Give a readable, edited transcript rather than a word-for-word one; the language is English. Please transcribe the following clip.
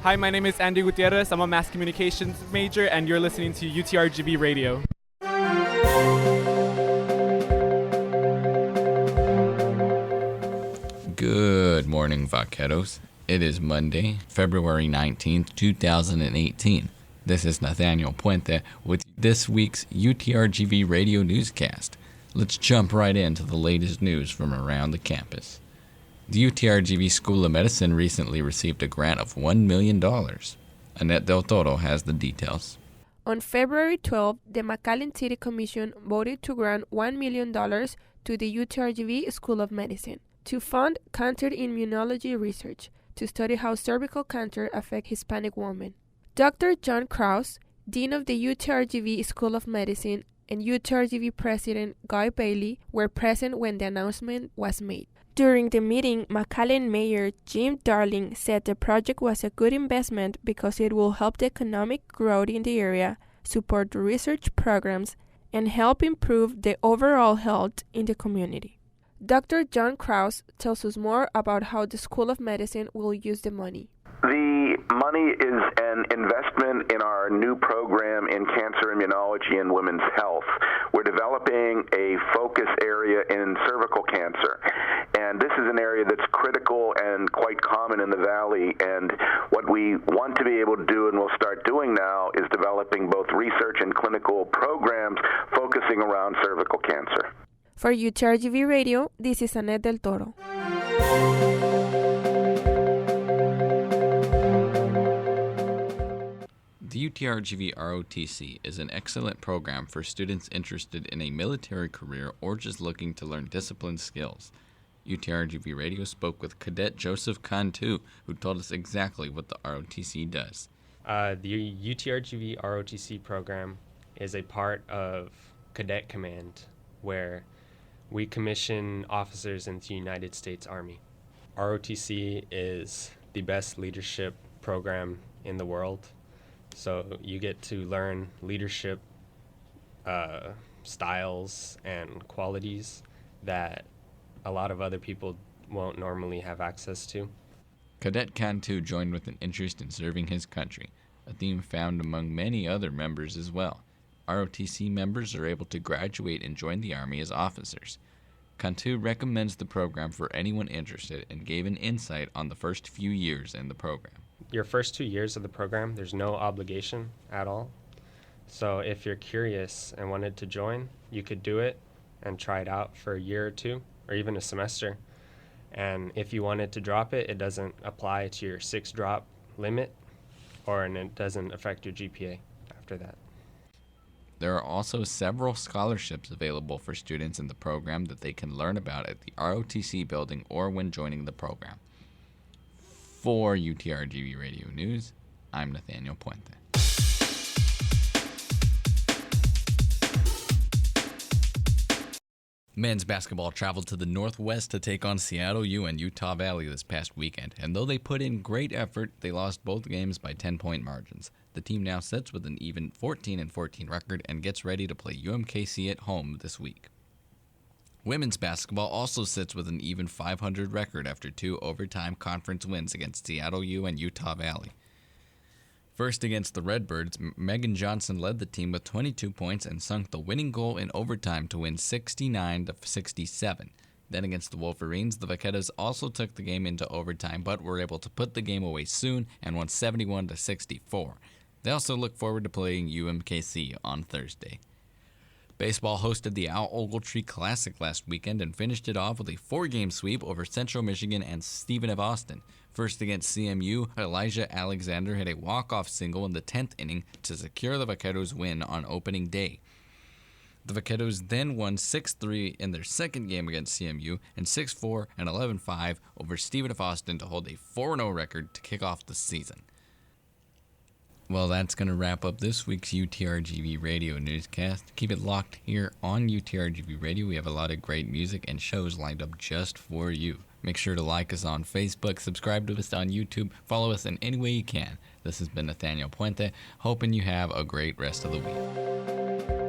Hi, my name is Andy Gutierrez. I'm a mass communications major, and you're listening to UTRGV Radio. Good morning, vaqueros. It is Monday, February 19th, 2018. This is Nathaniel Puente with this week's UTRGV Radio Newscast. Let's jump right into the latest news from around the campus. The UTRGV School of Medicine recently received a grant of $1 million. Annette Del Toro has the details. On February 12, the McAllen City Commission voted to grant $1 million to the UTRGV School of Medicine to fund cancer immunology research to study how cervical cancer affects Hispanic women. Dr. John Krause, Dean of the UTRGV School of Medicine, and UTRGV President Guy Bailey were present when the announcement was made. During the meeting, McAllen Mayor Jim Darling said the project was a good investment because it will help the economic growth in the area, support research programs, and help improve the overall health in the community. Dr. John Krause tells us more about how the School of Medicine will use the money. The money is an investment in our new program in cancer immunology and women's health. We're developing a focus area in cervical cancer, and this is an area that's critical and quite common in the Valley, and what we want to be able to do and we'll start doing now is developing both research and clinical programs focusing around cervical cancer. For UTRGV Radio, this is Annette Del Toro. The UTRGV ROTC is an excellent program for students interested in a military career or just looking to learn discipline skills. UTRGV Radio spoke with Cadet Joseph Cantu, who told us exactly what the ROTC does. The UTRGV ROTC program is a part of Cadet Command, where we commission officers into the United States Army. ROTC is the best leadership program in the world. So you get to learn leadership styles and qualities that a lot of other people won't normally have access to. Cadet Cantu joined with an interest in serving his country, a theme found among many other members as well. ROTC members are able to graduate and join the Army as officers. Cantu recommends the program for anyone interested and gave an insight on the first few years in the program. Your first 2 years of the program, there's no obligation at all. So if you're curious and wanted to join, you could do it and try it out for a year or two, or even a semester. And if you wanted to drop it, it doesn't apply to your 6 drop limit, and it doesn't affect your GPA after that. There are also several scholarships available for students in the program that they can learn about at the ROTC building or when joining the program. For UTRGV Radio News, I'm Nathaniel Puente. Men's basketball traveled to the Northwest to take on Seattle U and Utah Valley this past weekend, and though they put in great effort, they lost both games by 10-point margins. The team now sits with an even 14-14 record and gets ready to play UMKC at home this week. Women's basketball also sits with an even 500 record after 2 overtime conference wins against Seattle U and Utah Valley. First against the Redbirds, Megan Johnson led the team with 22 points and sunk the winning goal in overtime to win 69-67. Then against the Wolverines, the Vaqueros also took the game into overtime but were able to put the game away soon and won 71-64. They also look forward to playing UMKC on Thursday. Baseball hosted the Al Ogletree Classic last weekend and finished it off with a 4-game sweep over Central Michigan and Stephen F. Austin. First against CMU, Elijah Alexander hit a walk-off single in the 10th inning to secure the Vaqueros' win on opening day. The Vaqueros then won 6-3 in their second game against CMU and 6-4 and 11-5 over Stephen F. Austin to hold a 4-0 record to kick off the season. Well, that's going to wrap up this week's UTRGV Radio Newscast. Keep it locked here on UTRGV Radio. We have a lot of great music and shows lined up just for you. Make sure to like us on Facebook, subscribe to us on YouTube, follow us in any way you can. This has been Nathaniel Puente, hoping you have a great rest of the week.